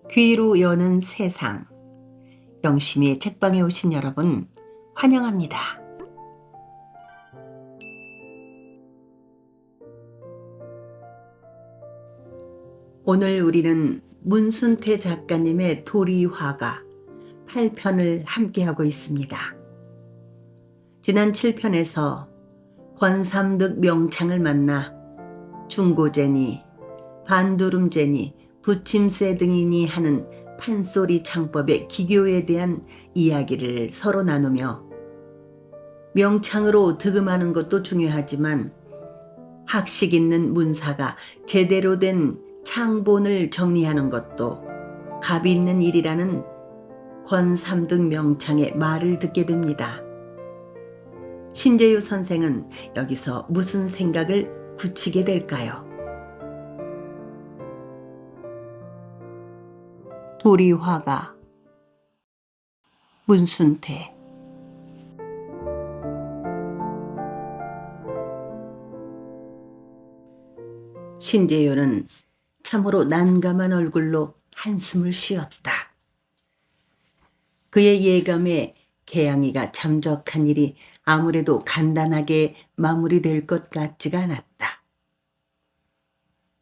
귀로 여는 세상. 영심이의 책방에 오신 여러분, 환영합니다. 오늘 우리는 문순태 작가님의 도리화가 8편을 함께하고 있습니다. 지난 7편에서 권삼득 명창을 만나 중고제니, 반두름제니, 부침세 등이니 하는 판소리 창법의 기교에 대한 이야기를 서로 나누며 명창으로 득음하는 것도 중요하지만 학식 있는 문사가 제대로 된 창본을 정리하는 것도 값이 있는 일이라는 권삼득 명창의 말을 듣게 됩니다. 신재유 선생은 여기서 무슨 생각을 굳히게 될까요? 도리화가 문순태. 신재유는 참으로 난감한 얼굴로 한숨을 쉬었다. 그의 예감에 개양이가 잠적한 일이 아무래도 간단하게 마무리될 것 같지가 않았다.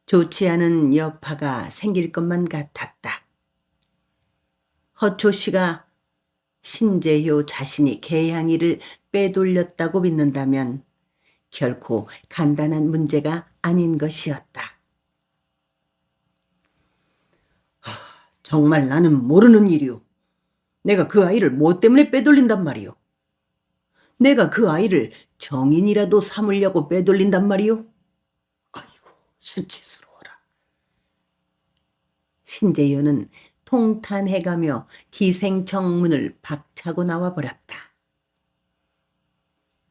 좋지 않은 여파가 생길 것만 같았다. 허초 씨가 신재효 자신이 개양이를 빼돌렸다고 믿는다면 결코 간단한 문제가 아닌 것이었다. 정말 나는 모르는 일이오. 내가 그 아이를 뭐 때문에 빼돌린단 말이오? 내가 그 아이를 정인이라도 삼으려고 빼돌린단 말이오? 아이고, 수치스러워라. 신재효는 통탄해가며 기생청 문을 박차고 나와버렸다.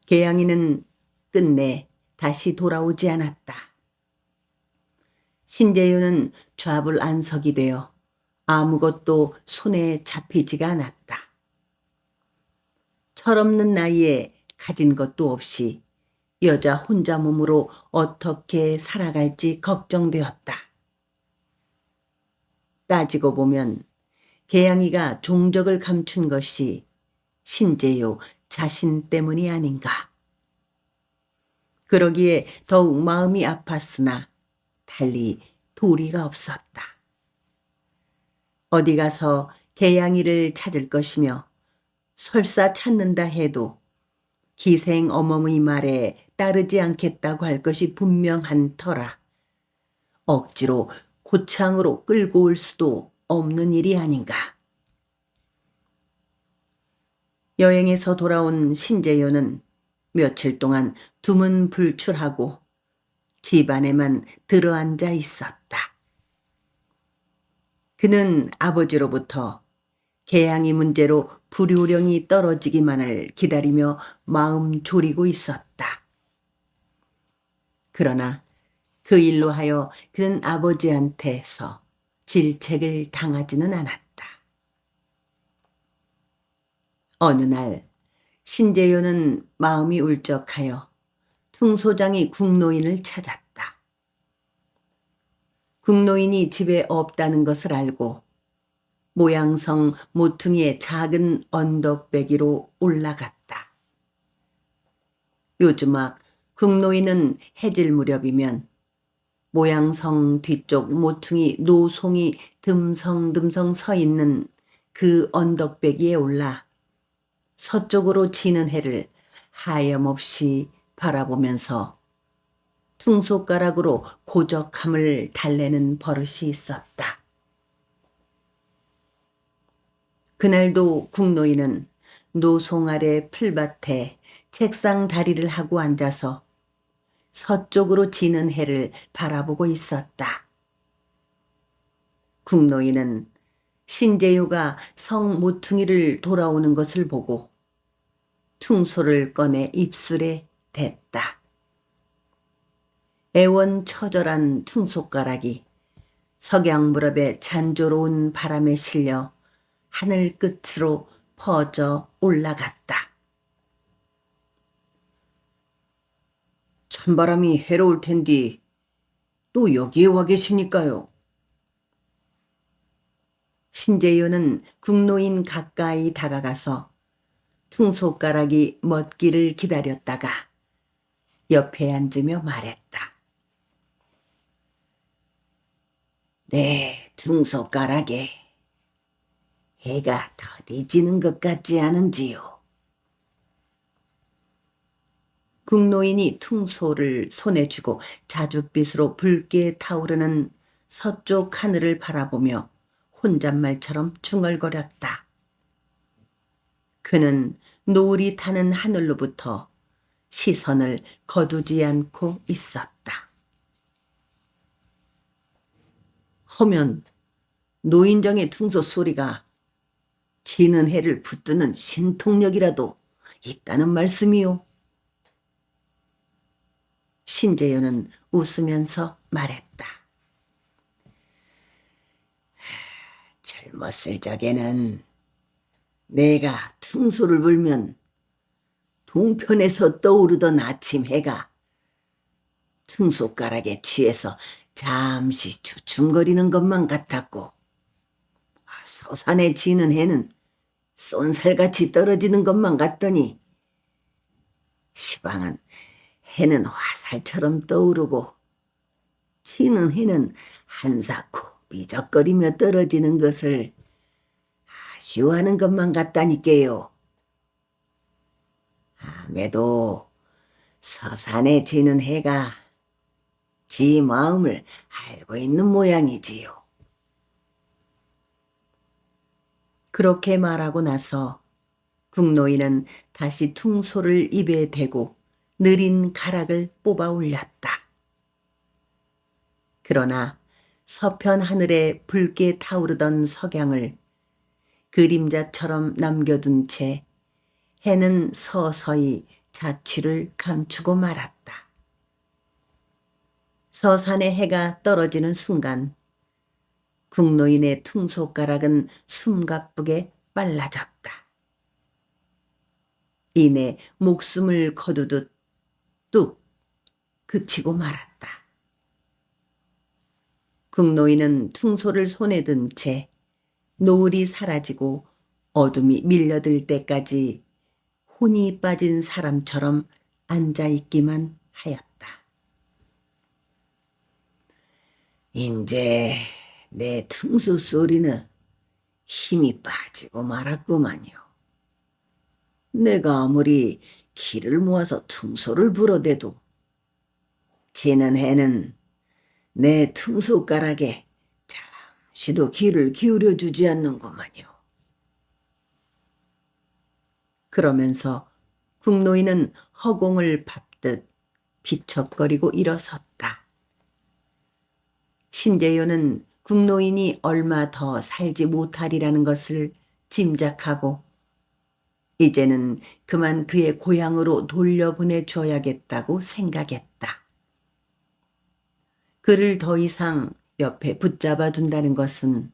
개양이는 끝내 다시 돌아오지 않았다. 신재효는 좌불안석이 되어 아무것도 손에 잡히지가 않았다. 철없는 나이에 가진 것도 없이 여자 혼자 몸으로 어떻게 살아갈지 걱정되었다. 따지고 보면 개양이가 종적을 감춘 것이 신재효 자신 때문이 아닌가. 그러기에 더욱 마음이 아팠으나 달리 도리가 없었다. 어디 가서 개양이를 찾을 것이며 설사 찾는다 해도 기생 어머니 말에 따르지 않겠다고 할 것이 분명한 터라 억지로 고창으로 끌고 올 수도 없는 일이 아닌가. 여행에서 돌아온 신재효는 며칠 동안 두문불출하고 집안에만 들어앉아 있었다. 그는 아버지로부터 개양이 문제로 불효령이 떨어지기만을 기다리며 마음 졸이고 있었다. 그러나 그 일로 하여 그는 아버지한테서 질책을 당하지는 않았다. 어느 날 신재효는 마음이 울적하여 퉁소장이 국노인을 찾았다. 국노인이 집에 없다는 것을 알고 모양성 모퉁이의 작은 언덕배기로 올라갔다. 요즘막 국노인은 해질 무렵이면 모양성 뒤쪽 모퉁이 노송이 듬성듬성 서 있는 그 언덕배기에 올라 서쪽으로 지는 해를 하염없이 바라보면서 퉁소가락으로 고적함을 달래는 버릇이 있었다. 그날도 국노인은 노송 아래 풀밭에 책상 다리를 하고 앉아서 서쪽으로 지는 해를 바라보고 있었다. 국노인은 신재효가 성 모퉁이를 돌아오는 것을 보고 퉁소를 꺼내 입술에 댔다. 애원처절한 퉁소가락이 석양 무렵의 잔조로운 바람에 실려 하늘 끝으로 퍼져 올라갔다. 찬바람이 해로울 텐디 또 여기에 와 계십니까요? 신재효는 국노인 가까이 다가가서 퉁소가락이 멎기를 기다렸다가 옆에 앉으며 말했다. 네, 퉁소가락에 해가 더디 지는 것 같지 않은지요? 국노인이 퉁소를 손에 쥐고 자줏빛으로 붉게 타오르는 서쪽 하늘을 바라보며 혼잣말처럼 중얼거렸다. 그는 노을이 타는 하늘로부터 시선을 거두지 않고 있었다. 허면 노인정의 퉁소 소리가 지는 해를 붙드는 신통력이라도 있다는 말씀이요. 신재효는 웃으면서 말했다. 젊었을 적에는 내가 퉁소를 불면 동편에서 떠오르던 아침 해가 퉁소가락에 취해서 잠시 주춤거리는 것만 같았고 서산에 지는 해는 쏜살같이 떨어지는 것만 같더니 시방은 해는 화살처럼 떠오르고 지는 해는 한사코 미적거리며 떨어지는 것을 아쉬워하는 것만 같다니까요. 아매도 서산에 지는 해가 지 마음을 알고 있는 모양이지요. 그렇게 말하고 나서 국노인은 다시 퉁소를 입에 대고 느린 가락을 뽑아 올렸다. 그러나 서편 하늘에 붉게 타오르던 석양을 그림자처럼 남겨둔 채 해는 서서히 자취를 감추고 말았다. 서산의 해가 떨어지는 순간 국노인의 퉁소가락은 숨가쁘게 빨라졌다. 이내 목숨을 거두듯 뚝 그치고 말았다. 국노인은 퉁소를 손에 든 채 노을이 사라지고 어둠이 밀려들 때까지 혼이 빠진 사람처럼 앉아있기만 하였다. 인제 내 퉁소 소리는 힘이 빠지고 말았구만요. 내가 아무리 기를 모아서 퉁소를 불어대도 지는 해는 내 퉁소가락에 잠시도 귀를 기울여 주지 않는구만요. 그러면서 국노인은 허공을 밟듯 비척거리고 일어섰다. 신재효는 국노인이 얼마 더 살지 못하리라는 것을 짐작하고 이제는 그만 그의 고향으로 돌려보내줘야겠다고 생각했다. 그를 더 이상 옆에 붙잡아 둔다는 것은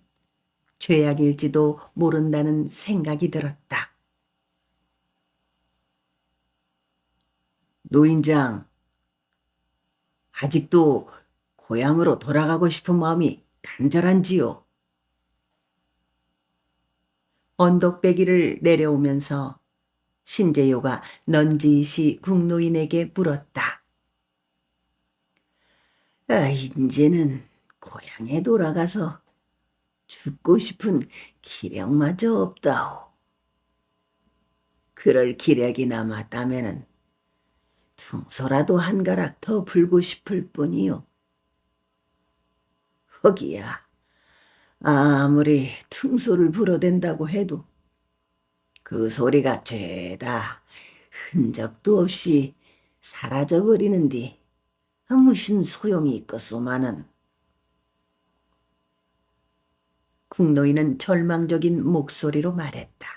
죄악일지도 모른다는 생각이 들었다. 노인장, 아직도 고향으로 돌아가고 싶은 마음이 간절한지요? 언덕배기를 내려오면서 신재효가 넌지시 국노인에게 물었다. 이제는 고향에 돌아가서 죽고 싶은 기력마저 없다오. 그럴 기력이 남았다면은 퉁소라도 한 가락 더 불고 싶을 뿐이요. 허기야, 아무리 퉁소를 불어댄다고 해도 그 소리가 죄다 흔적도 없이 사라져버리는디 무슨 소용이 있겠소마는. 국노인은 절망적인 목소리로 말했다.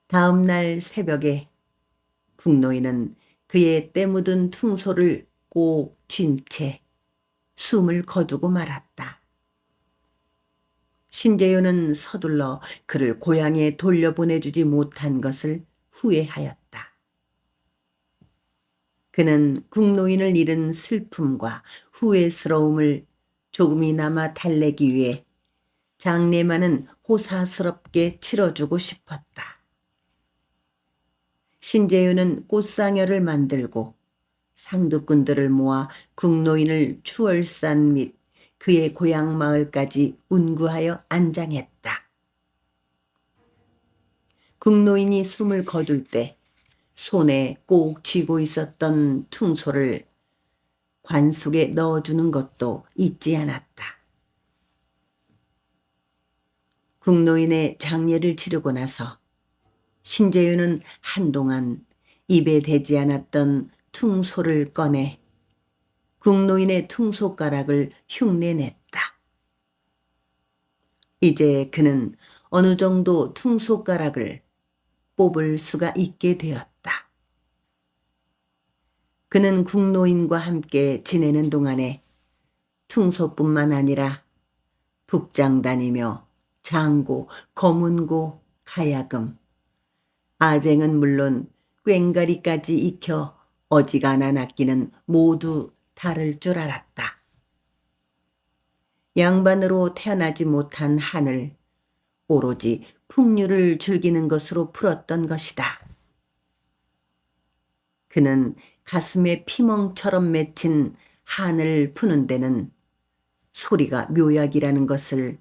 다음 날 새벽에 국노인은 그의 때 묻은 퉁소를 꼭 쥔 채 숨을 거두고 말았다. 신재효는 서둘러 그를 고향에 돌려보내주지 못한 것을 후회하였다. 그는 국노인을 잃은 슬픔과 후회스러움을 조금이나마 달래기 위해 장례만은 호사스럽게 치러주고 싶었다. 신재윤은 꽃상여를 만들고 상두꾼들을 모아 국노인을 추월산 및 그의 고향 마을까지 운구하여 안장했다. 국노인이 숨을 거둘 때 손에 꼭 쥐고 있었던 퉁소를 관 속에 넣어주는 것도 잊지 않았다. 국노인의 장례를 치르고 나서 신재윤은 한동안 입에 대지 않았던 퉁소를 꺼내 국노인의 퉁소가락을 흉내냈다. 이제 그는 어느 정도 퉁소가락을 뽑을 수가 있게 되었다. 그는 국노인과 함께 지내는 동안에 퉁소뿐만 아니라 북장 다니며 장고, 검은고, 가야금, 아쟁은 물론 꽹가리까지 익혀 어지간한 악기는 모두 다룰 줄 알았다. 양반으로 태어나지 못한 한을 오로지 풍류를 즐기는 것으로 풀었던 것이다. 그는 가슴에 피멍처럼 맺힌 한을 푸는 데는 소리가 묘약이라는 것을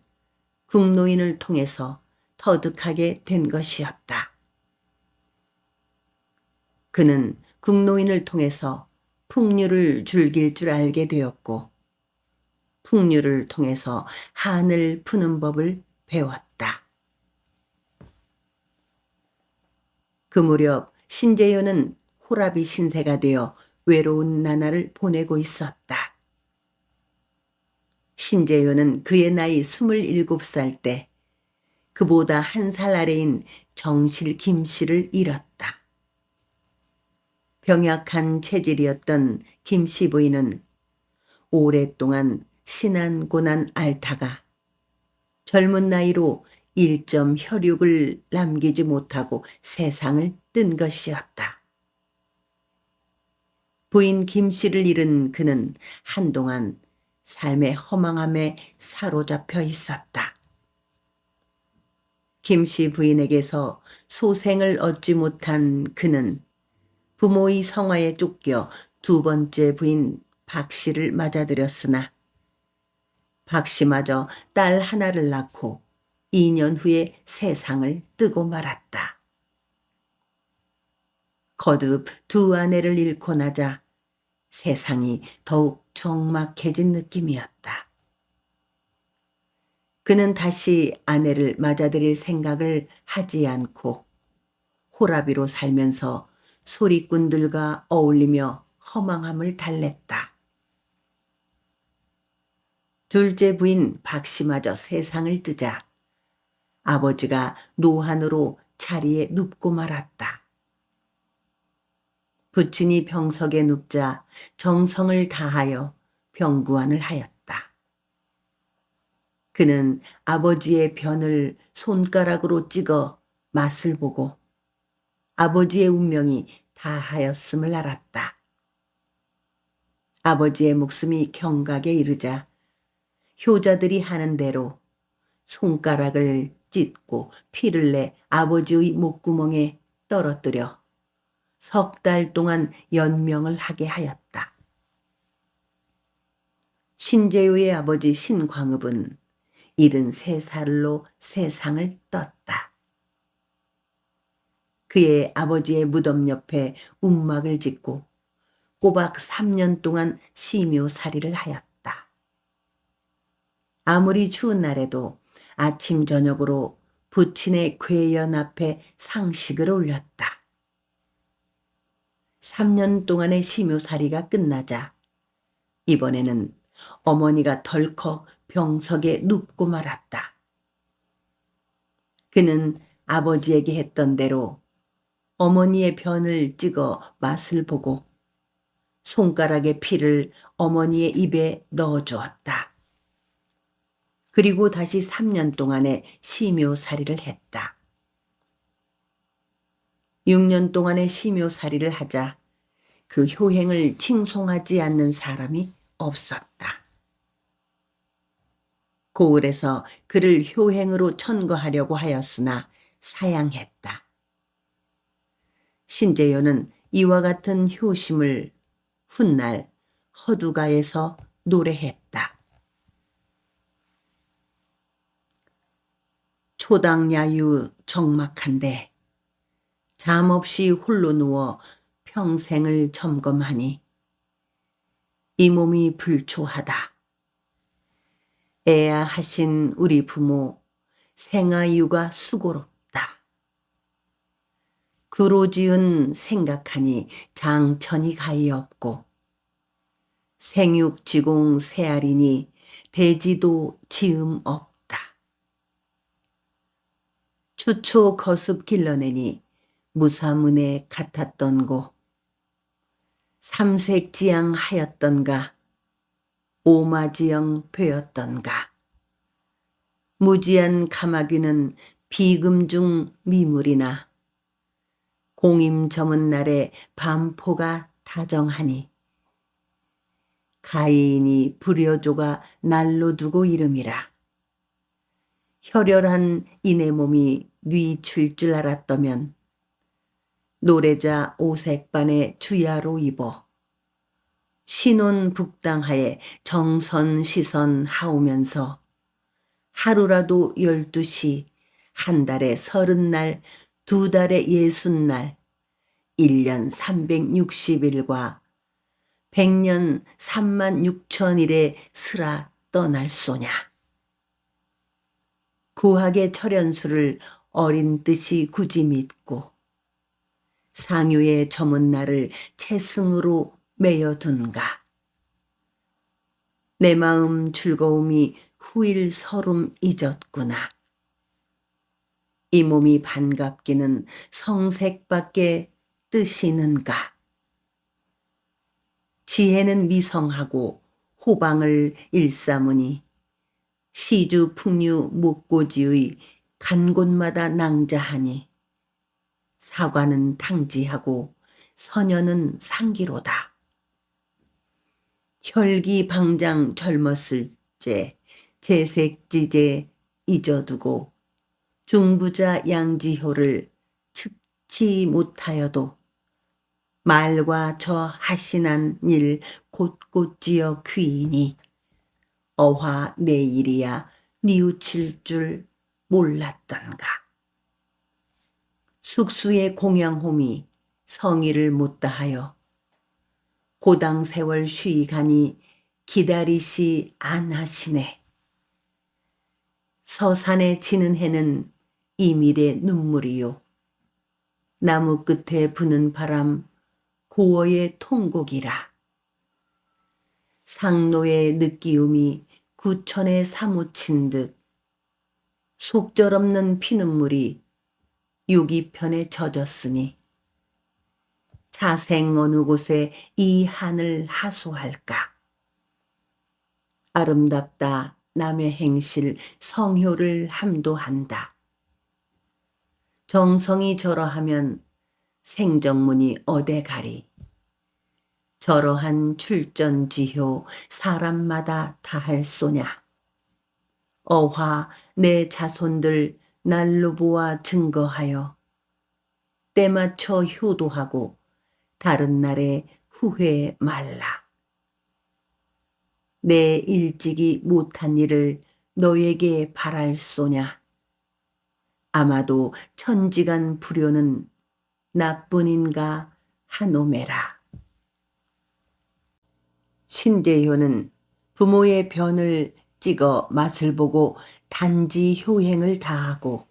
국노인을 통해서 터득하게 된 것이었다. 그는 국노인을 통해서 풍류를 즐길 줄 알게 되었고 풍류를 통해서 한을 푸는 법을 배웠다. 그 무렵 신재윤은 호라비 신세가 되어 외로운 나날을 보내고 있었다. 신재윤은 그의 나이 27살 때 그보다 한 살 아래인 정실 김씨를 잃었다. 병약한 체질이었던 김씨 부인은 오랫동안 신안고난 앓다가 젊은 나이로 1점 혈육을 남기지 못하고 세상을 뜬 것이었다. 부인 김씨를 잃은 그는 한동안 삶의 허망함에 사로잡혀 있었다. 김씨 부인에게서 소생을 얻지 못한 그는 부모의 성화에 쫓겨 두 번째 부인 박씨를 맞아들였으나 박씨마저 딸 하나를 낳고 2년 후에 세상을 뜨고 말았다. 거듭 두 아내를 잃고 나자 세상이 더욱 적막해진 느낌이었다. 그는 다시 아내를 맞아들일 생각을 하지 않고 호라비로 살면서 소리꾼들과 어울리며 허망함을 달랬다. 둘째 부인 박씨마저 세상을 뜨자 아버지가 노한으로 자리에 눕고 말았다. 부친이 병석에 눕자 정성을 다하여 병구안을 하였다. 그는 아버지의 변을 손가락으로 찍어 맛을 보고 아버지의 운명이 다하였음을 알았다. 아버지의 목숨이 경각에 이르자 효자들이 하는 대로 손가락을 찢고 피를 내 아버지의 목구멍에 떨어뜨려 석 달 동안 연명을 하게 하였다. 신재유의 아버지 신광읍은 73살로 세상을 떴다. 그의 아버지의 무덤 옆에 움막을 짓고 꼬박 3년 동안 시묘살이를 하였다. 아무리 추운 날에도 아침 저녁으로 부친의 궤연 앞에 상식을 올렸다. 3년 동안의 시묘살이가 끝나자 이번에는 어머니가 덜컥 병석에 눕고 말았다. 그는 아버지에게 했던 대로 어머니의 변을 찍어 맛을 보고 손가락의 피를 어머니의 입에 넣어주었다. 그리고 다시 3년 동안의 시묘살이를 했다. 6년 동안의 시묘살이를 하자 그 효행을 칭송하지 않는 사람이 없었다. 고을에서 그를 효행으로 천거하려고 하였으나 사양했다. 신재요는 이와 같은 효심을 훗날 허두가에서 노래했다. 초당야유 적막한데 잠없이 홀로 누워 평생을 점검하니 이 몸이 불초하다. 애야 하신 우리 부모 생아유가 수고롭다. 그로 지은 생각하니 장천이 가히 없고 생육지공 세알이니 대지도 지음 없다. 추초 거습 길러내니 무사문에 같았던 고 삼색지양 하였던가 오마지영 되었던가 무지한 가마귀는 비금중 미물이나 공임 저문 날에 반포가 다정하니 가인이 불여조가 날로 두고 이름이라. 혈혈한 이내 몸이 뉘칠 줄 알았더면 노래자 오색반의 주야로 입어 신혼 북당하에 정선 시선 하오면서 하루라도 12시, 한 달에 30날, 두 달에 60날, 1년 360일과 100년 36,000일에 스라 떠날 소냐. 구학의 철연수를 어린 뜻이 굳이 믿고 상유의 저문 날을 채승으로 매여둔가. 내 마음 즐거움이 후일 서름 잊었구나. 이 몸이 반갑기는 성색밖에 뜻이는가. 지혜는 미성하고 호방을 일삼으니 시주 풍류 목고지의 간 곳마다 낭자하니 사과는 탕지하고 서녀는 상기로다. 혈기방장 젊었을 때 재색지제 잊어두고 중부자 양지효를 측지 못하여도 말과 저 하신한 일 곳곳 지어 귀이니 어화 내일이야 뉘우칠 줄 몰랐던가. 숙수의 공양홈이 성의를 못다하여 고당 세월 쉬가니 기다리시 안하시네. 서산에 지는 해는 이밀의 눈물이요. 나무 끝에 부는 바람 고어의 통곡이라. 상노의 느끼움이 구천에 사무친 듯 속절없는 피눈물이 유기편에 젖었으니 자생 어느 곳에 이 한을 하소할까. 아름답다 남의 행실 성효를 함도한다. 정성이 저러하면 생정문이 어디 가리. 저러한 출전지효 사람마다 다 할 소냐. 어화 내 자손들 날로 보아 증거하여 때 맞춰 효도하고 다른 날에 후회 말라. 내 일찍이 못한 일을 너에게 바랄 소냐. 아마도 천지간 불효는 나뿐인가 하노매라. 신재효는 부모의 변을 찍어 맛을 보고 단지 효행을 다하고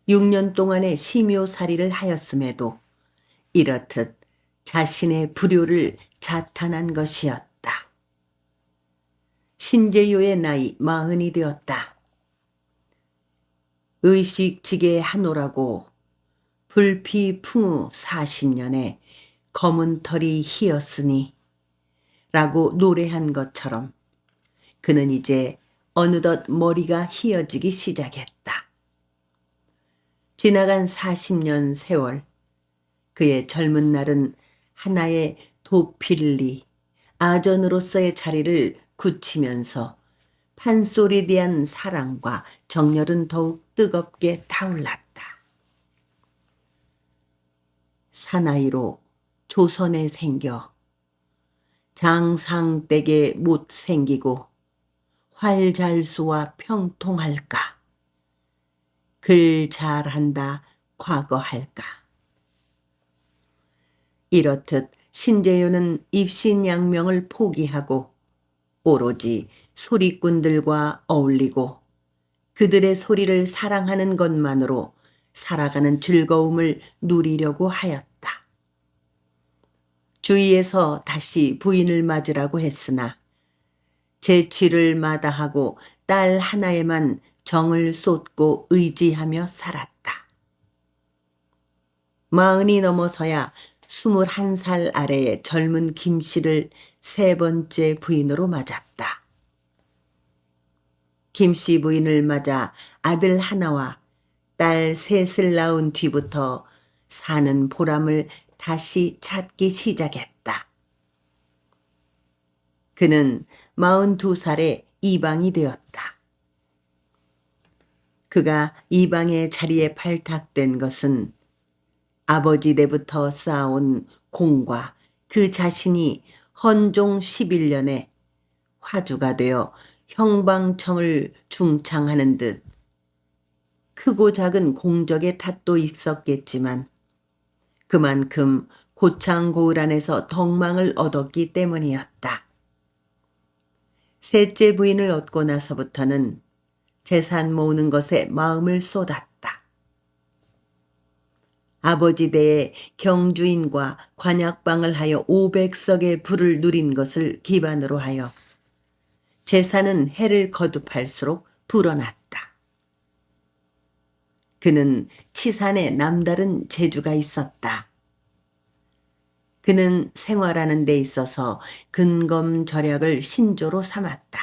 6년 동안의 심요살이를 하였음에도 이렇듯 자신의 불효를 자탄한 것이었다. 신재효의 나이 40이 되었다. 의식지게 하노라고 불피 풍우 40년에 검은 털이 희었으니 라고 노래한 것처럼 그는 이제 어느덧 머리가 희어지기 시작했다. 지나간 40년 세월, 그의 젊은 날은 하나의 도필리, 아전으로서의 자리를 굳히면서 판소리에 대한 사랑과 정열은 더욱 뜨겁게 타올랐다. 사나이로 조선에 생겨 장상댁에 못 생기고 활잘수와 평통할까? 글 잘한다 과거할까? 이렇듯 신재윤은 입신양명을 포기하고 오로지 소리꾼들과 어울리고 그들의 소리를 사랑하는 것만으로 살아가는 즐거움을 누리려고 하였다. 주위에서 다시 부인을 맞으라고 했으나 재취를 마다하고 딸 하나에만 정을 쏟고 의지하며 살았다. 40이 넘어서야 21살 아래의 젊은 김씨를 세 번째 부인으로 맞았다. 김씨 부인을 맞아 아들 하나와 딸 셋을 낳은 뒤부터 사는 보람을 다시 찾기 시작했다. 그는 42살에 이방이 되었다. 그가 이방의 자리에 발탁된 것은 아버지 때부터 쌓아온 공과 그 자신이 헌종 11년에 화주가 되어 형방청을 중창하는 듯 크고 작은 공적의 탓도 있었겠지만 그만큼 고창고을 안에서 덕망을 얻었기 때문이었다. 셋째 부인을 얻고 나서부터는 재산 모으는 것에 마음을 쏟았다. 아버지 대에 경주인과 관약방을 하여 500석의 부를 누린 것을 기반으로 하여 재산은 해를 거듭할수록 불어났다. 그는 치산에 남다른 재주가 있었다. 그는 생활하는 데 있어서 근검절약을 신조로 삼았다.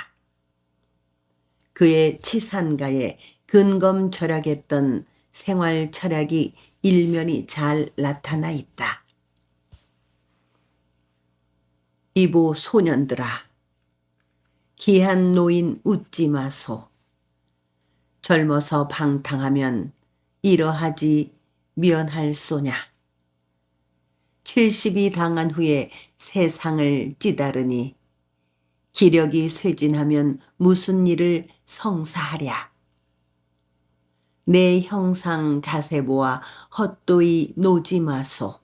그의 치산가에 근검절약했던 생활 철학이 일면이 잘 나타나 있다. 이보 소년들아, 기한 노인 웃지 마소. 젊어서 방탕하면 이러하지 면할 소냐. 70이 당한 후에 세상을 찌다르니 기력이 쇠진하면 무슨 일을 성사하랴. 내 형상 자세 보아 헛도이 노지 마소.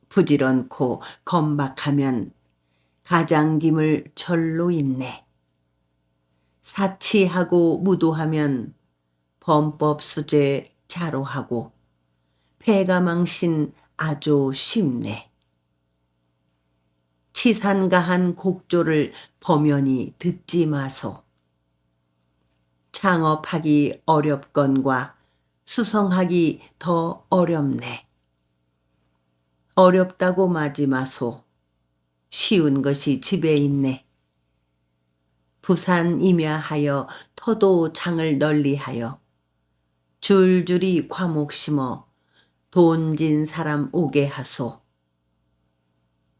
부지런코 건박하면 가장김을 절로 있네. 사치하고 무도하면 범법수재 자로하고 패가망신 아주 쉽네. 치산가한 곡조를 범연히 듣지 마소. 창업하기 어렵건과 수성하기 더 어렵네. 어렵다고 마지 마소. 쉬운 것이 집에 있네. 부산 임야하여 터도 장을 널리하여 줄줄이 과목 심어 돈진 사람 오게 하소.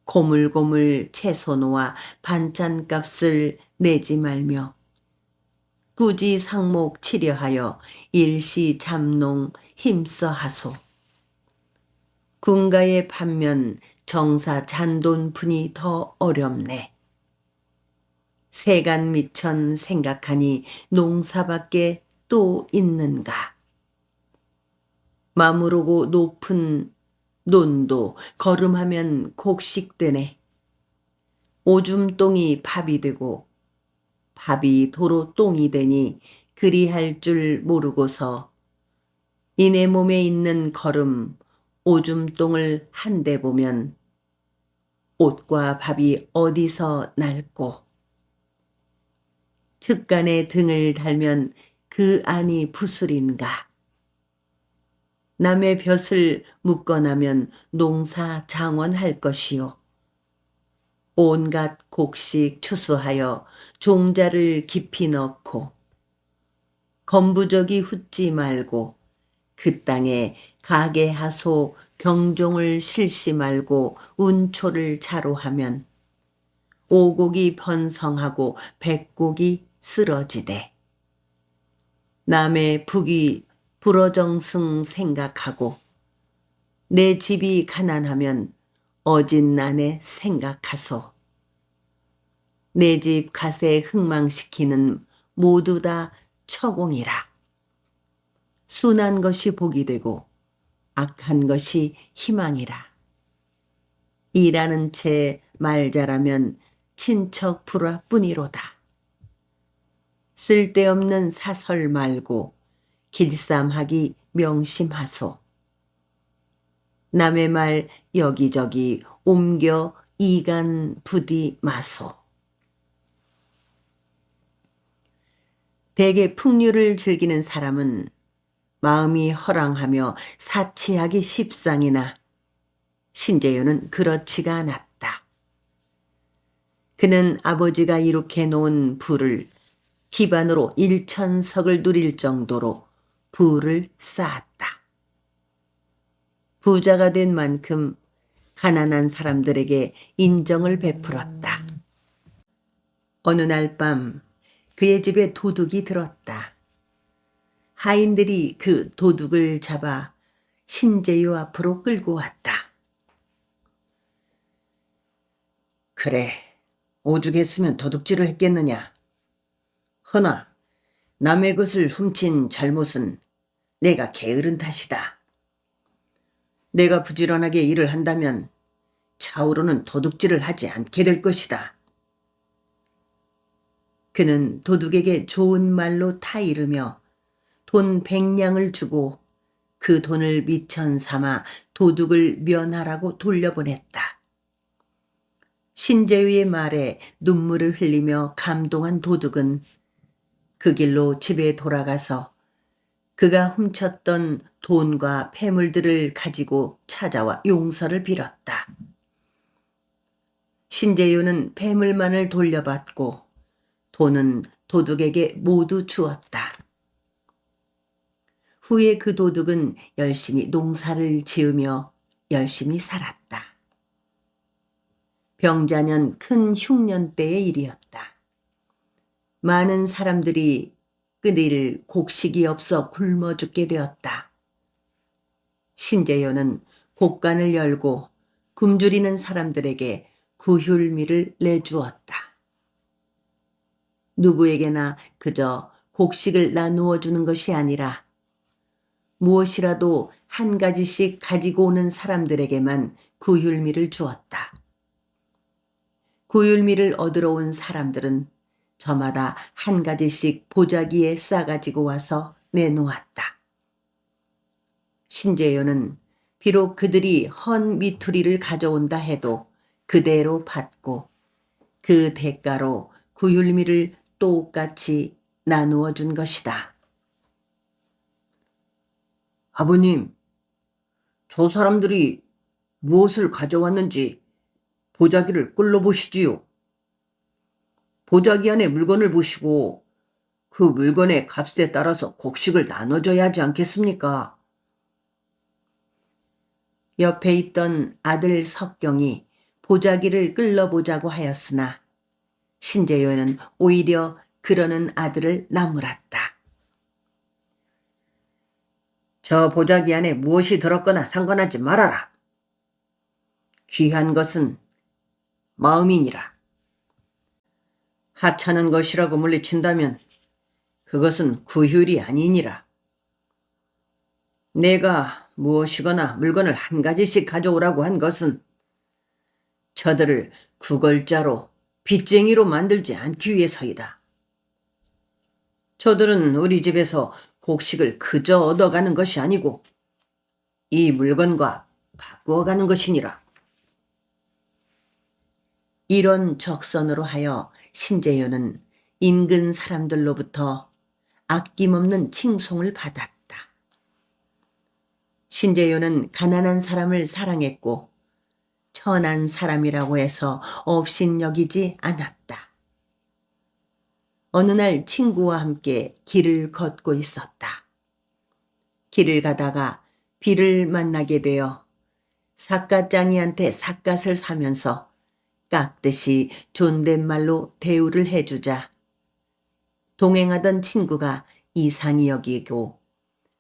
고물고물 채소 놓아 반찬값을 내지 말며 꾸지 상목 치려하여 일시 잠농 힘써 하소. 군가의 반면 정사 잔돈푼이 더 어렵네. 세간 미천 생각하니 농사밖에 또 있는가. 마무르고 높은 논도 걸음하면 곡식되네. 오줌똥이 밥이 되고 밥이 도로 똥이 되니 그리할 줄 모르고서 이내 몸에 있는 걸음 오줌똥을 한데 보면 옷과 밥이 어디서 날고 특간에 등을 달면 그 안이 부술인가. 남의 벼슬 묶어나면 농사 장원할 것이요. 온갖 곡식 추수하여 종자를 깊이 넣고 건부저기 훗지 말고 그 땅에 가게하소 경종을 실시 말고 운초를 자로하면 오곡이 번성하고 백곡이 쓰러지되 남의 북이 불어정승 생각하고 내 집이 가난하면 어진난에 생각하소. 내 집 갓에 흥망시키는 모두 다 처공이라. 순한 것이 복이 되고 악한 것이 희망이라. 일하는 채 말 잘하면 친척 불화뿐이로다. 쓸데없는 사설 말고 길쌈하기 명심하소. 남의 말 여기저기 옮겨 이간 부디 마소. 대개 풍류를 즐기는 사람은 마음이 허랑하며 사치하기 십상이나 신재윤은 그렇지가 않았다. 그는 아버지가 이룩해 놓은 부를 기반으로 일천석을 누릴 정도로 부를 쌓았다. 부자가 된 만큼 가난한 사람들에게 인정을 베풀었다. 어느 날 밤 그의 집에 도둑이 들었다. 하인들이 그 도둑을 잡아 신재유 앞으로 끌고 왔다. 그래, 오죽했으면 도둑질을 했겠느냐. 허나 남의 것을 훔친 잘못은 내가 게으른 탓이다. 내가 부지런하게 일을 한다면 차후로는 도둑질을 하지 않게 될 것이다. 그는 도둑에게 좋은 말로 타이르며 돈 100냥을 주고 그 돈을 미천 삼아 도둑을 면하라고 돌려보냈다. 신재유의 말에 눈물을 흘리며 감동한 도둑은 그 길로 집에 돌아가서 그가 훔쳤던 돈과 폐물들을 가지고 찾아와 용서를 빌었다. 신재유는 폐물만을 돌려받고 돈은 도둑에게 모두 주었다. 후에 그 도둑은 열심히 농사를 지으며 열심히 살았다. 병자년 큰 흉년 때의 일이었다. 많은 사람들이 끓일 곡식이 없어 굶어 죽게 되었다. 신재효는 곡간을 열고 굶주리는 사람들에게 구휼미를 내주었다. 누구에게나 그저 곡식을 나누어 주는 것이 아니라 무엇이라도 한 가지씩 가지고 오는 사람들에게만 구휼미를 주었다. 구휼미를 얻으러 온 사람들은 저마다 한 가지씩 보자기에 싸가지고 와서 내놓았다. 신재효는 비록 그들이 헌 미투리를 가져온다 해도 그대로 받고 그 대가로 구휼미를 똑같이 나누어 준 것이다. 아버님, 저 사람들이 무엇을 가져왔는지 보자기를 끌어보시지요. 보자기 안에 물건을 보시고 그 물건의 값에 따라서 곡식을 나눠줘야 하지 않겠습니까? 옆에 있던 아들 석경이 보자기를 끌어보자고 하였으나 신재효는 오히려 그러는 아들을 나무랐다. 저 보자기 안에 무엇이 들었거나 상관하지 말아라. 귀한 것은 마음이니라. 하찮은 것이라고 물리친다면 그것은 구휼이 아니니라. 내가 무엇이거나 물건을 한 가지씩 가져오라고 한 것은 저들을 구걸자로 빚쟁이로 만들지 않기 위해서이다. 저들은 우리 집에서 곡식을 그저 얻어가는 것이 아니고 이 물건과 바꾸어가는 것이니라. 이런 적선으로 하여 신재효는 인근 사람들로부터 아낌없는 칭송을 받았다. 신재효는 가난한 사람을 사랑했고 천한 사람이라고 해서 업신여기지 않았다. 어느 날 친구와 함께 길을 걷고 있었다. 길을 가다가 비를 만나게 되어 삿갓장이한테 삿갓을 사면서 깍듯이 존댓말로 대우를 해주자 동행하던 친구가 이상히 여기고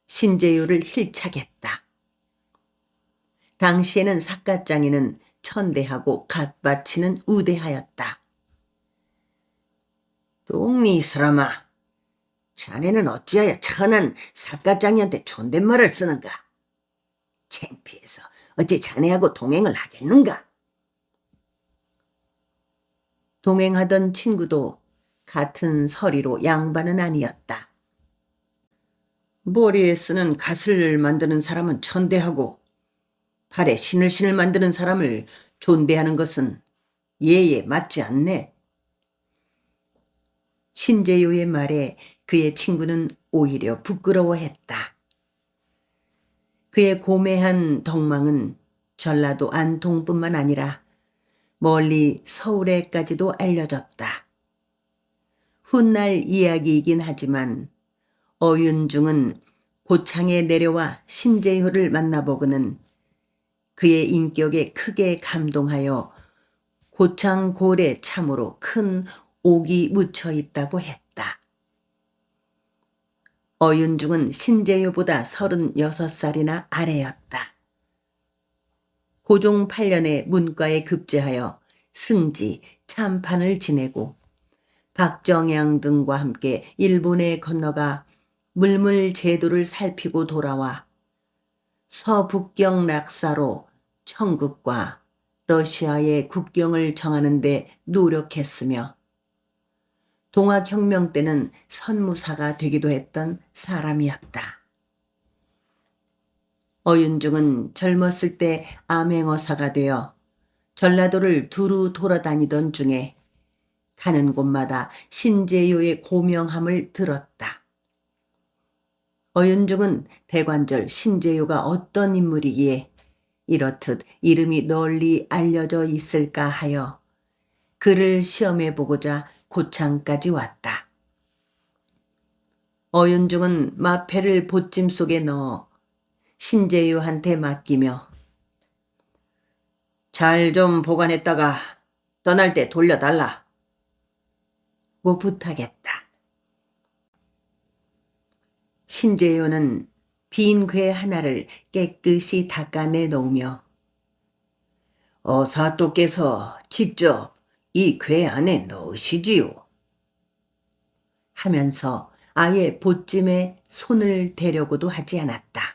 신재유를 힐착했다. 당시에는 삿갓장이는 천대하고 갓받치는 우대하였다. 똥니 이 사람아, 자네는 어찌하여 천한 삿갓장이한테 존댓말을 쓰는가? 창피해서 어찌 자네하고 동행을 하겠는가? 동행하던 친구도 같은 서리로 양반은 아니었다. 머리에 쓰는 갓을 만드는 사람은 천대하고 발에 신을 만드는 사람을 존대하는 것은 예에 맞지 않네. 신재요의 말에 그의 친구는 오히려 부끄러워했다. 그의 고매한 덕망은 전라도 안동뿐만 아니라 멀리 서울에까지도 알려졌다. 훗날 이야기이긴 하지만 어윤중은 고창에 내려와 신재효를 만나보고는 그의 인격에 크게 감동하여 고창 골에 참으로 큰 옥이 묻혀 있다고 했다. 어윤중은 신재효보다 36살이나 아래였다. 고종 8년에 문과에 급제하여 승지, 참판을 지내고 박정양 등과 함께 일본에 건너가 물물 제도를 살피고 돌아와 서북경 낙사로 청국과 러시아의 국경을 정하는 데 노력했으며 동학혁명 때는 선무사가 되기도 했던 사람이었다. 어윤중은 젊었을 때 암행어사가 되어 전라도를 두루 돌아다니던 중에 가는 곳마다 신재요의 고명함을 들었다. 어윤중은 대관절 신재요가 어떤 인물이기에 이렇듯 이름이 널리 알려져 있을까 하여 그를 시험해 보고자 고창까지 왔다. 어윤중은 마패를 보찜 속에 넣어 신재유한테 맡기며 잘 좀 보관했다가 떠날 때 돌려달라 고 부탁했다. 신재유는 빈 궤 하나를 깨끗이 닦아내 놓으며 어사또께서 직접 이 궤 안에 넣으시지요 하면서 아예 보찜에 손을 대려고도 하지 않았다.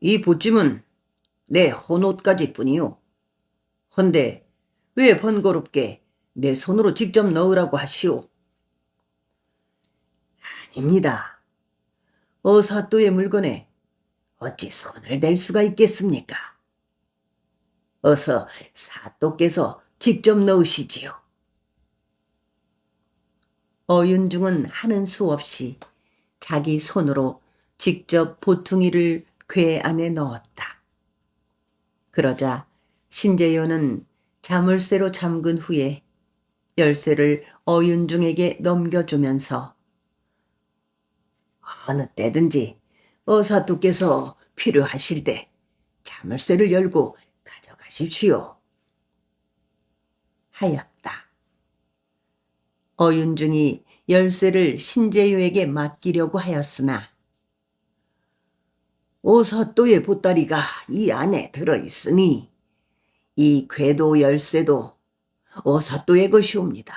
이 보찜은 내 헌옷까지 뿐이요. 헌데 왜 번거롭게 내 손으로 직접 넣으라고 하시오? 아닙니다. 어사또의 물건에 어찌 손을 댈 수가 있겠습니까? 어서 사또께서 직접 넣으시지요. 어윤중은 하는 수 없이 자기 손으로 직접 보퉁이를 궤 안에 넣었다. 그러자 신재요는 자물쇠로 잠근 후에 열쇠를 어윤중에게 넘겨주면서 어느 때든지 어사또께서 필요하실 때 자물쇠를 열고 가져가십시오 하였다. 어윤중이 열쇠를 신재요에게 맡기려고 하였으나 어사또의 보따리가 이 안에 들어있으니 이 궤도 열쇠도 어사또의 것이옵니다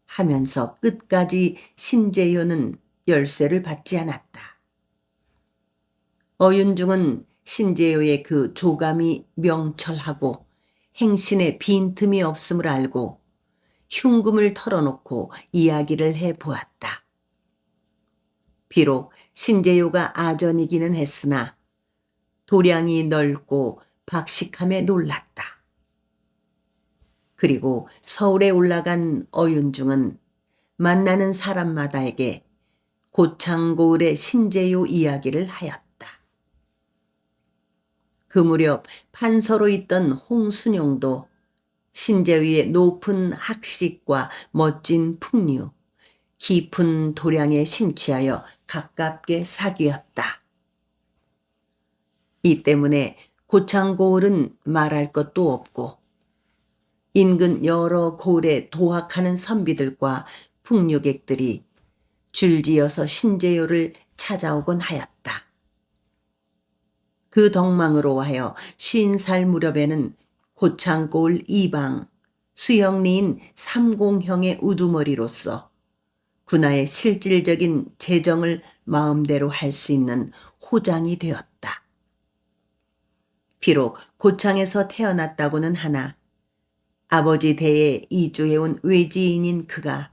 하면서 끝까지 신재효는 열쇠를 받지 않았다. 어윤중은 신재효의 그 조감이 명철하고 행신에 빈틈이 없음을 알고 흉금을 털어놓고 이야기를 해보았다. 비록 신재효가 아전이기는 했으나 도량이 넓고 박식함에 놀랐다. 그리고 서울에 올라간 어윤중은 만나는 사람마다에게 고창고을의 신재요 이야기를 하였다. 그 무렵 판서로 있던 홍순용도 신재위의 높은 학식과 멋진 풍류, 깊은 도량에 심취하여 가깝게 사귀었다. 이 때문에 고창고을은 말할 것도 없고 인근 여러 고을에 도학하는 선비들과 풍류객들이 줄지어서 신재요를 찾아오곤 하였다. 그 덕망으로 하여 50살 무렵에는 고창고을 이방, 수영리인 삼공형의 우두머리로서 군하의 실질적인 재정을 마음대로 할 수 있는 호장이 되었다. 비록 고창에서 태어났다고는 하나 아버지 대에 이주해온 외지인인 그가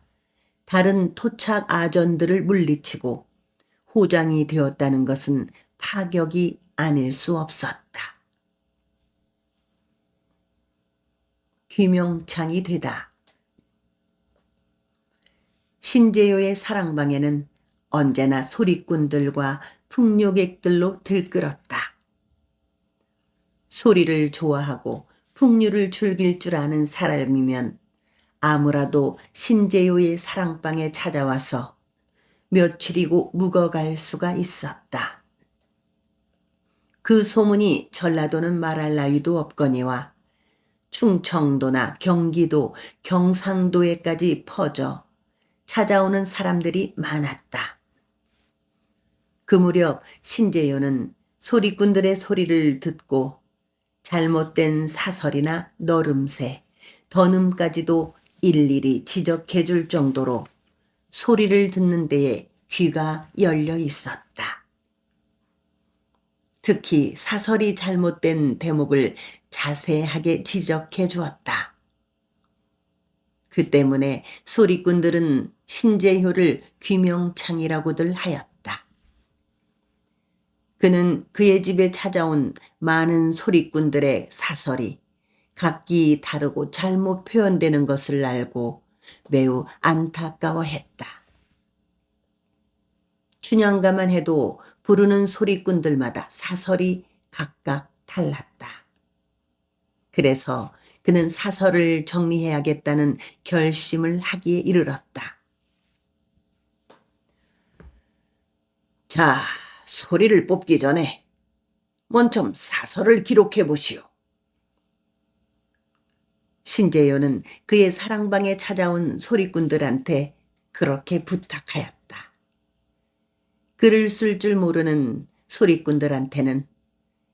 다른 토착 아전들을 물리치고 호장이 되었다는 것은 파격이 아닐 수 없었다. 귀명창이 되다. 신재요의 사랑방에는 언제나 소리꾼들과 풍류객들로 들끓었다. 소리를 좋아하고 풍류를 즐길 줄 아는 사람이면 아무라도 신재요의 사랑방에 찾아와서 며칠이고 묵어갈 수가 있었다. 그 소문이 전라도는 말할 나위도 없거니와 충청도나 경기도, 경상도에까지 퍼져 찾아오는 사람들이 많았다. 그 무렵 신재요는 소리꾼들의 소리를 듣고 잘못된 사설이나 너름새, 던음까지도 일일이 지적해 줄 정도로 소리를 듣는 데에 귀가 열려 있었다. 특히 사설이 잘못된 대목을 자세하게 지적해 주었다. 그 때문에 소리꾼들은 신재효를 귀명창이라고들 하였다. 그는 그의 집에 찾아온 많은 소리꾼들의 사설이 각기 다르고 잘못 표현되는 것을 알고 매우 안타까워했다. 춘향가만 해도 부르는 소리꾼들마다 사설이 각각 달랐다. 그래서 그는 사설을 정리해야겠다는 결심을 하기에 이르렀다. 자, 소리를 뽑기 전에 먼저 사설을 기록해 보시오. 신재요는 그의 사랑방에 찾아온 소리꾼들한테 그렇게 부탁하였다. 글을 쓸 줄 모르는 소리꾼들한테는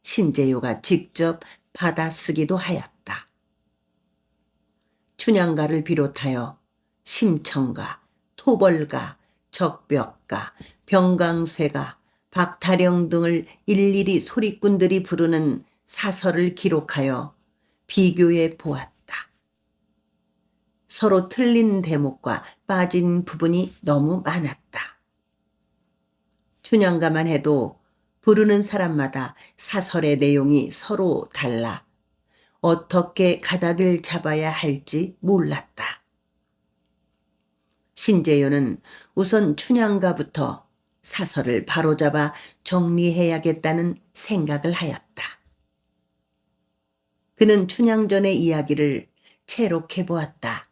신재요가 직접 받아쓰기도 하였다. 춘향가를 비롯하여 심청가, 토벌가, 적벽가, 병강쇠가, 박타령 등을 일일이 소리꾼들이 부르는 사설을 기록하여 비교해 보았다. 서로 틀린 대목과 빠진 부분이 너무 많았다. 춘향가만 해도 부르는 사람마다 사설의 내용이 서로 달라 어떻게 가닥을 잡아야 할지 몰랐다. 신재요는 우선 춘향가부터 사설을 바로잡아 정리해야겠다는 생각을 하였다. 그는 춘향전의 이야기를 채록해 보았다.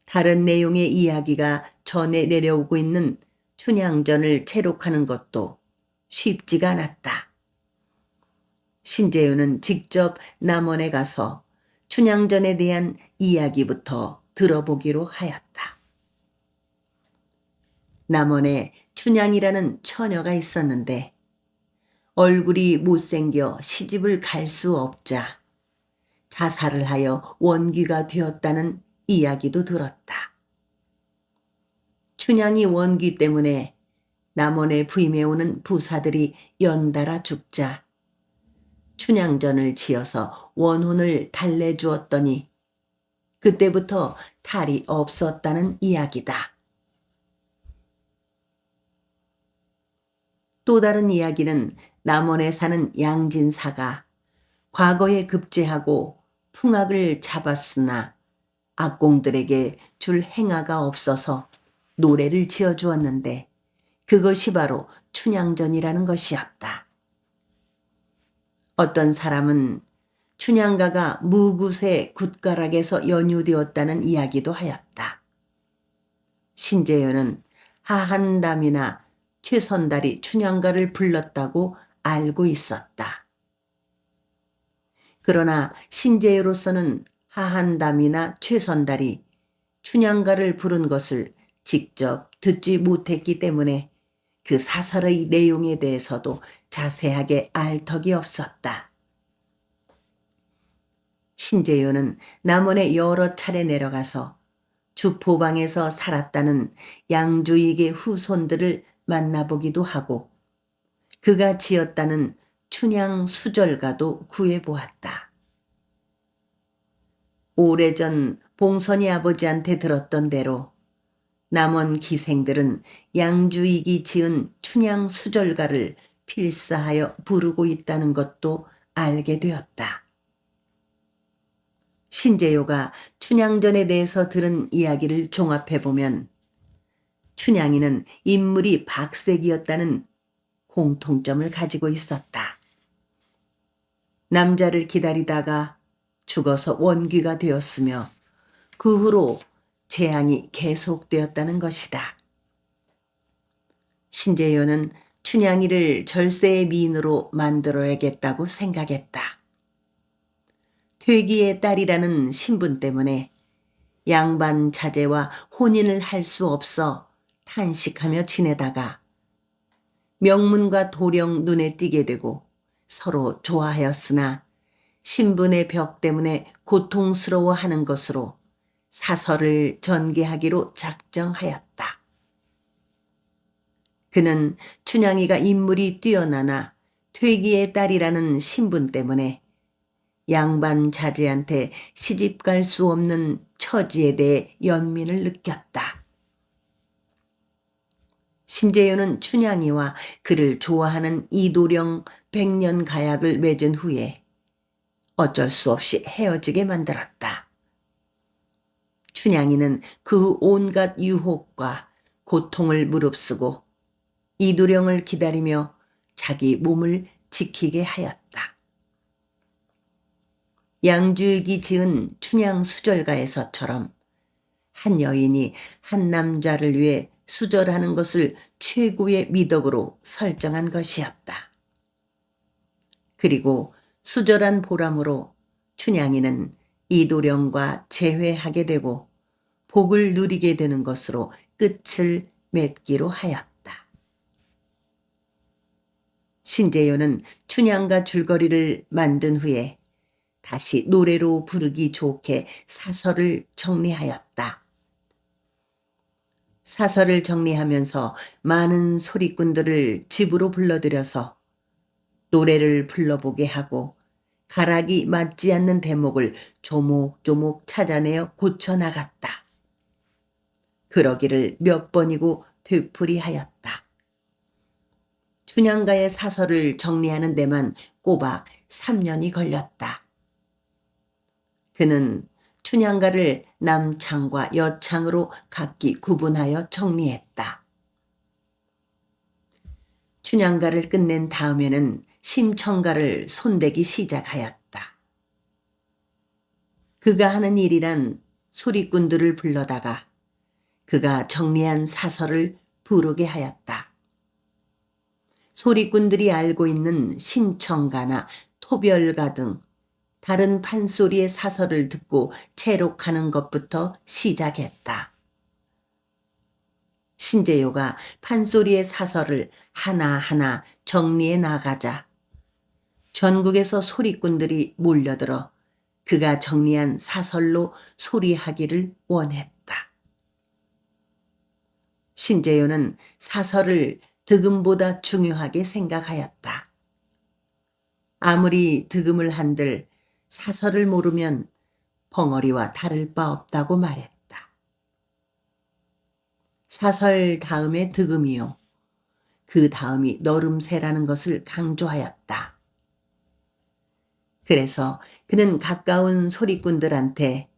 다른 내용의 이야기가 전해 내려오고 있는 춘향전을 채록하는 것도 쉽지가 않았다. 신재요는 직접 남원에 가서 춘향전에 대한 이야기부터 들어보기로 하였다. 남원에 춘향이라는 처녀가 있었는데 얼굴이 못생겨 시집을 갈 수 없자 자살을 하여 원귀가 되었다는 이야기도 들었다. 춘향이 원귀 때문에 남원에 부임해오는 부사들이 연달아 죽자 춘향전을 지어서 원혼을 달래주었더니 그때부터 탈이 없었다는 이야기다. 또 다른 이야기는 남원에 사는 양진사가 과거에 급제하고 풍악을 잡았으나 악공들에게 줄 행하가 없어서 노래를 지어주었는데 그것이 바로 춘향전이라는 것이었다. 어떤 사람은 춘향가가 무굿의 굿가락에서 연유되었다는 이야기도 하였다. 신재요는 하한담이나 최선달이 춘향가를 불렀다고 알고 있었다. 그러나 신재유로서는 하한담이나 최선달이 춘향가를 부른 것을 직접 듣지 못했기 때문에 그 사설의 내용에 대해서도 자세하게 알 턱이 없었다. 신재유는 남원에 여러 차례 내려가서 주포방에서 살았다는 양주익의 후손들을 만나보기도 하고 그가 지었다는 춘향 수절가도 구해보았다. 오래전 봉선이 아버지한테 들었던 대로 남원 기생들은 양주익이 지은 춘향 수절가를 필사하여 부르고 있다는 것도 알게 되었다. 신재요가 춘향전에 대해서 들은 이야기를 종합해보면 춘향이는 인물이 박색이었다는 공통점을 가지고 있었다. 남자를 기다리다가 죽어서 원귀가 되었으며 그 후로 재앙이 계속되었다는 것이다. 신재요는 춘향이를 절세의 미인으로 만들어야겠다고 생각했다. 퇴기의 딸이라는 신분 때문에 양반 자제와 혼인을 할 수 없어 탄식하며 지내다가 명문과 도령 눈에 띄게 되고 서로 좋아하였으나 신분의 벽 때문에 고통스러워하는 것으로 사설을 전개하기로 작정하였다. 그는 춘향이가 인물이 뛰어나나 퇴기의 딸이라는 신분 때문에 양반 자제한테 시집갈 수 없는 처지에 대해 연민을 느꼈다. 신재유는 춘향이와 그를 좋아하는 이도령 백년 가약을 맺은 후에 어쩔 수 없이 헤어지게 만들었다. 춘향이는 그 온갖 유혹과 고통을 무릅쓰고 이도령을 기다리며 자기 몸을 지키게 하였다. 양주익이 지은 춘향 수절가에서처럼 한 여인이 한 남자를 위해 수절하는 것을 최고의 미덕으로 설정한 것이었다. 그리고 수절한 보람으로 춘향이는 이도령과 재회하게 되고 복을 누리게 되는 것으로 끝을 맺기로 하였다. 신재요는 춘향가 줄거리를 만든 후에 다시 노래로 부르기 좋게 사설을 정리하였다. 사설을 정리하면서 많은 소리꾼들을 집으로 불러들여서 노래를 불러보게 하고 가락이 맞지 않는 대목을 조목조목 찾아내어 고쳐나갔다. 그러기를 몇 번이고 되풀이하였다. 춘향가의 사설을 정리하는 데만 꼬박 3년이 걸렸다. 그는 춘향가를 남창과 여창으로 각기 구분하여 정리했다. 춘향가를 끝낸 다음에는 심청가를 손대기 시작하였다. 그가 하는 일이란 소리꾼들을 불러다가 그가 정리한 사설을 부르게 하였다. 소리꾼들이 알고 있는 심청가나 토별가 등 다른 판소리의 사설을 듣고 채록하는 것부터 시작했다. 신재요가 판소리의 사설을 하나하나 정리해 나가자 전국에서 소리꾼들이 몰려들어 그가 정리한 사설로 소리하기를 원했다. 신재요는 사설을 득음보다 중요하게 생각하였다. 아무리 득음을 한들 사설을 모르면 벙어리와 다를 바 없다고 말했다. 사설 다음에 득음이요. 그 다음이 너름새라는 것을 강조하였다. 그래서 그는 가까운 소리꾼들한테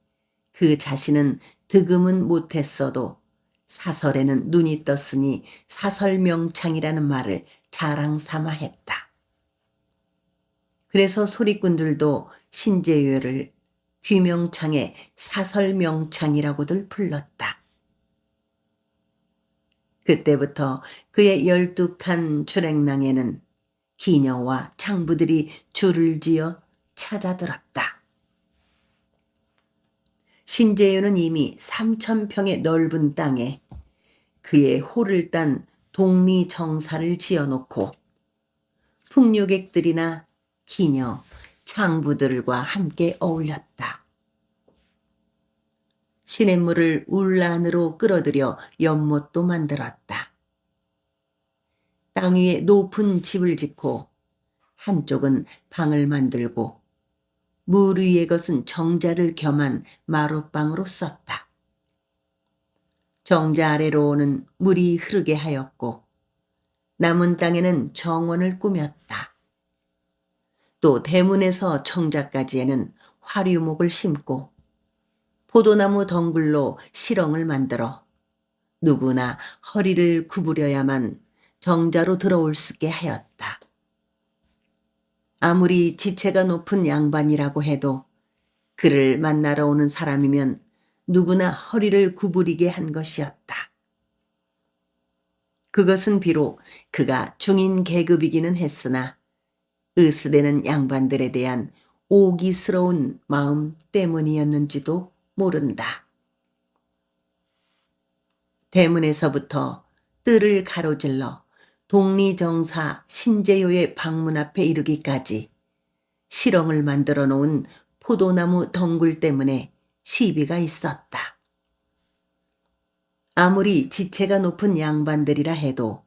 그 자신은 득음은 못했어도 사설에는 눈이 떴으니 사설명창이라는 말을 자랑 삼아 했다. 그래서 소리꾼들도 신재유를 귀명창의 사설명창이라고들 불렀다. 그때부터 그의 12칸 주랭낭에는 기녀와 창부들이 줄을 지어 찾아들었다. 신재유는 이미 3,000평의 넓은 땅에 그의 호를 딴 독리정사를 지어놓고 풍류객들이나 기녀, 창부들과 함께 어울렸다. 시냇물을 울란으로 끌어들여 연못도 만들었다. 땅 위에 높은 집을 짓고 한쪽은 방을 만들고 물 위의 것은 정자를 겸한 마룻방으로 썼다. 정자 아래로는 물이 흐르게 하였고 남은 땅에는 정원을 꾸몄다. 또 대문에서 정자까지에는 화류목을 심고 포도나무 덩굴로 시렁을 만들어 누구나 허리를 구부려야만 정자로 들어올 수 있게 하였다. 아무리 지체가 높은 양반이라고 해도 그를 만나러 오는 사람이면 누구나 허리를 구부리게 한 것이었다. 그것은 비록 그가 중인 계급이기는 했으나 으스대는 양반들에 대한 오기스러운 마음 때문이었는지도 모른다. 대문에서부터 뜰을 가로질러 독리정사 신재요의 방문 앞에 이르기까지 시렁을 만들어 놓은 포도나무 덩굴 때문에 시비가 있었다. 아무리 지체가 높은 양반들이라 해도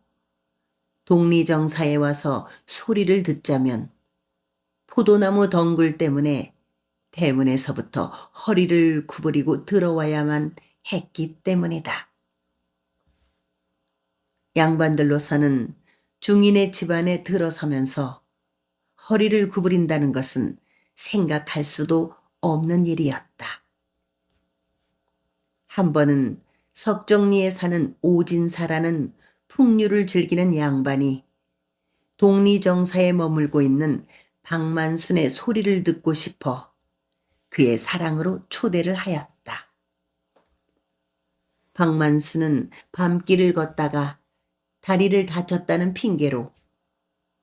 독리정사에 와서 소리를 듣자면 포도나무 덩굴 때문에 대문에서부터 허리를 구부리고 들어와야만 했기 때문이다. 양반들로서는 중인의 집안에 들어서면서 허리를 구부린다는 것은 생각할 수도 없는 일이었다. 한 번은 석정리에 사는 오진사라는 풍류를 즐기는 양반이 독리정사에 머물고 있는 박만순의 소리를 듣고 싶어 그의 사랑으로 초대를 하였다. 박만순은 밤길을 걷다가 다리를 다쳤다는 핑계로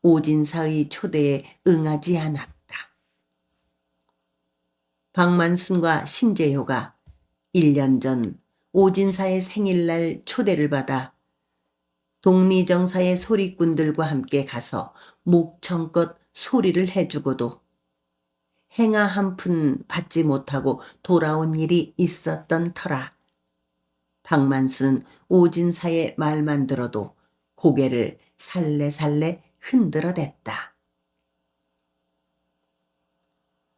오진사의 초대에 응하지 않았다. 박만순과 신재효가 1년 전 오진사의 생일날 초대를 받아 독리정사의 소리꾼들과 함께 가서 목청껏 소리를 해주고도 행하 한 푼 받지 못하고 돌아온 일이 있었던 터라 박만순은 오진사의 말만 들어도 고개를 살레살레 흔들어댔다.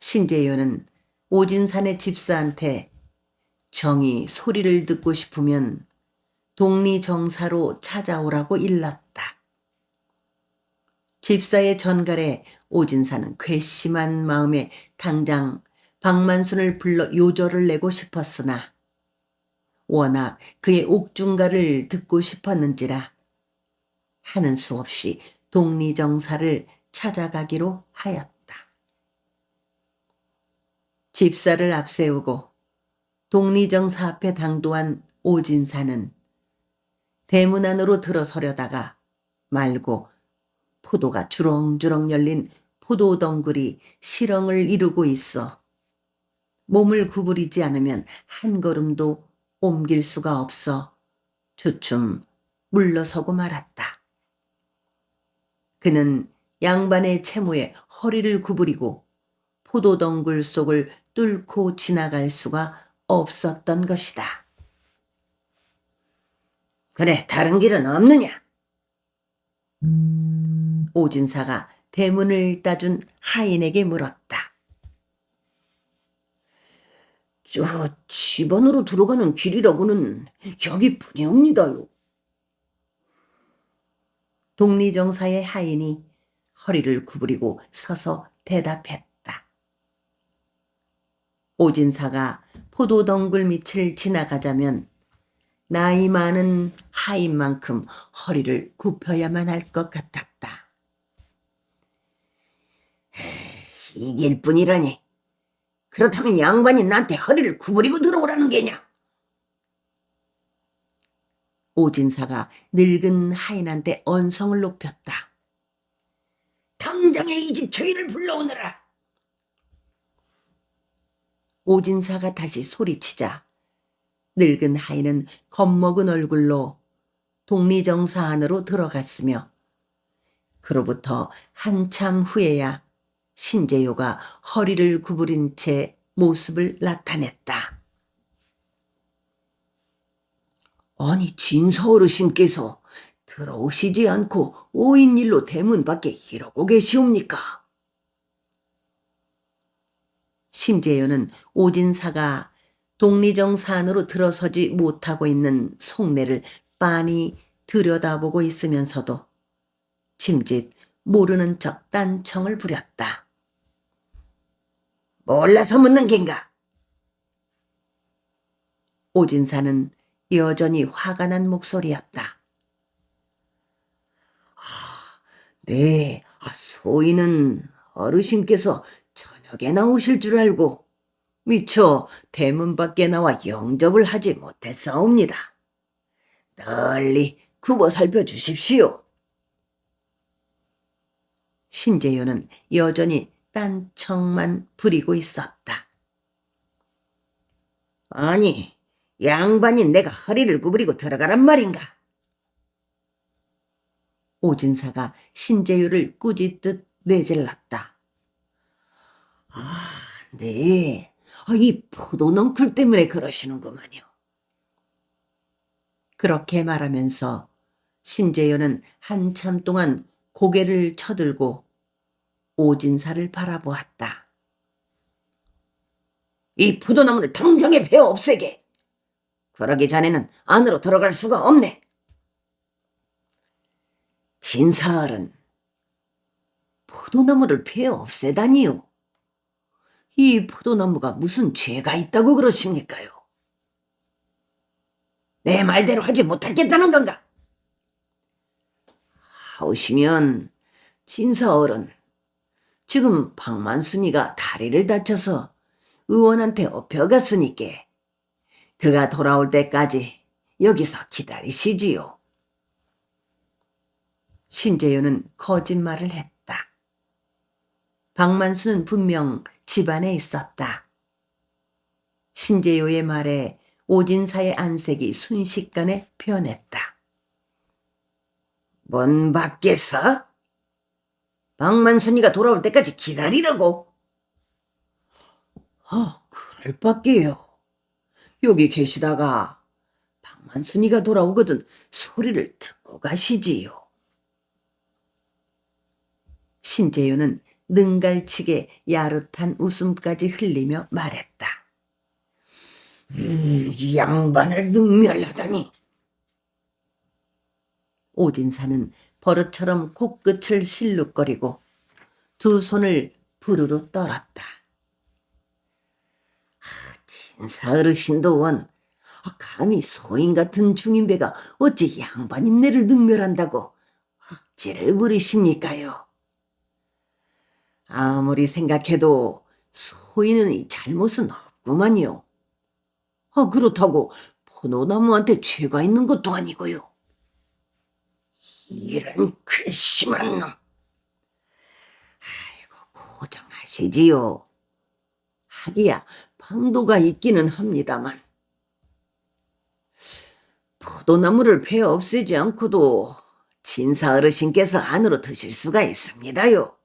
신재효는 오진산의 집사한테 정이 소리를 듣고 싶으면 독리정사로 찾아오라고 일렀다. 집사의 전갈에 오진사는 괘씸한 마음에 당장 박만순을 불러 요절을 내고 싶었으나 워낙 그의 옥중가를 듣고 싶었는지라 하는 수 없이 독리정사를 찾아가기로 하였다. 집사를 앞세우고 독리정사 앞에 당도한 오진사는 대문 안으로 들어서려다가 말고 포도가 주렁주렁 열린 포도 덩굴이 시렁을 이루고 있어 몸을 구부리지 않으면 한 걸음도 옮길 수가 없어 주춤 물러서고 말았다. 그는 양반의 채무에 허리를 구부리고 포도 덩굴 속을 뚫고 지나갈 수가 없었던 것이다. 그래, 다른 길은 없느냐? 오진사가 대문을 따준 하인에게 물었다. 저 집안으로 들어가는 길이라고는 여기뿐이옵니다요. 독리정사의 하인이 허리를 구부리고 서서 대답했다. 오진사가 포도 덩굴 밑을 지나가자면 나이 많은 하인만큼 허리를 굽혀야만 할 것 같았다. 이 길뿐이라니. 그렇다면 양반이 나한테 허리를 구부리고 들어오라는 게냐? 오진사가 늙은 하인한테 언성을 높였다. 당장에 이 집 주인을 불러오너라. 오진사가 다시 소리치자 늙은 하인은 겁먹은 얼굴로 독리정사 안으로 들어갔으며 그로부터 한참 후에야 신재요가 허리를 구부린 채 모습을 나타냈다. 아니, 진사 어르신께서 들어오시지 않고 5인1로 대문 밖에 이러고 계시옵니까? 신재요는 오진사가 독리정사 안으로 들어서지 못하고 있는 속내를 빤히 들여다보고 있으면서도 짐짓 모르는 척 딴청을 부렸다. 몰라서 묻는 겐가? 오진사는 여전히 화가 난 목소리였다. 네, 소인은 어르신께서 저녁에 나오실 줄 알고 미처 대문 밖에 나와 영접을 하지 못했사옵니다. 널리 굽어 살펴주십시오. 신재요는 여전히 딴청만 부리고 있었다. 아니, 양반이 내가 허리를 구부리고 들어가란 말인가? 오진사가 신재요를 꾸짖듯 내질렀다. 네. 이 포도넝쿨 때문에 그러시는구만요. 그렇게 말하면서 신재요는 한참 동안 고개를 쳐들고 오진사를 바라보았다. 이 포도나무를 당장에 베어 없애게. 그러기 전에는 안으로 들어갈 수가 없네. 진사얼은 포도나무를 베어 없애다니요. 이 포도나무가 무슨 죄가 있다고 그러십니까요? 내 말대로 하지 못하겠다는 건가? 하오시면 진사얼은 지금 박만순이가 다리를 다쳐서 의원한테 업혀갔으니께 그가 돌아올 때까지 여기서 기다리시지요. 신재요는 거짓말을 했다. 박만수는 분명 집안에 있었다. 신재요의 말에 오진사의 안색이 순식간에 변했다. 문 밖에서? 박만순이가 돌아올 때까지 기다리라고? 그럴 밖에요. 여기 계시다가 박만순이가 돌아오거든 소리를 듣고 가시지요. 신재요는 능갈치게 야릇한 웃음까지 흘리며 말했다. 이 양반을 능멸하다니. 오진사는 버릇처럼 코끝을 실룩거리고 두 손을 부르르 떨었다. 진사 어르신도 원, 감히 소인 같은 중인배가 어찌 양반님네를 능멸한다고 억지를 부리십니까요? 아무리 생각해도 소인은 이 잘못은 없구만요. 그렇다고 포도나무한테 죄가 있는 것도 아니고요. 이런 괘씸한 놈. 아이고, 고정하시지요. 하기야 방도가 있기는 합니다만 포도나무를 베어 없애지 않고도 진사 어르신께서 안으로 드실 수가 있습니다요.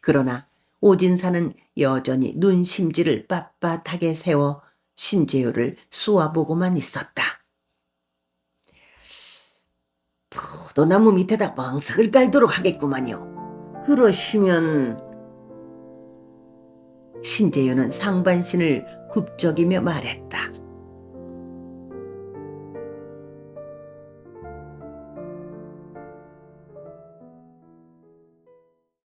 그러나 오진사는 여전히 눈심지를 빳빳하게 세워 신재요를 쏘아보고만 있었다. 포도나무 밑에다 멍석을 깔도록 하겠구만요. 그러시면... 신재요는 상반신을 굽적이며 말했다.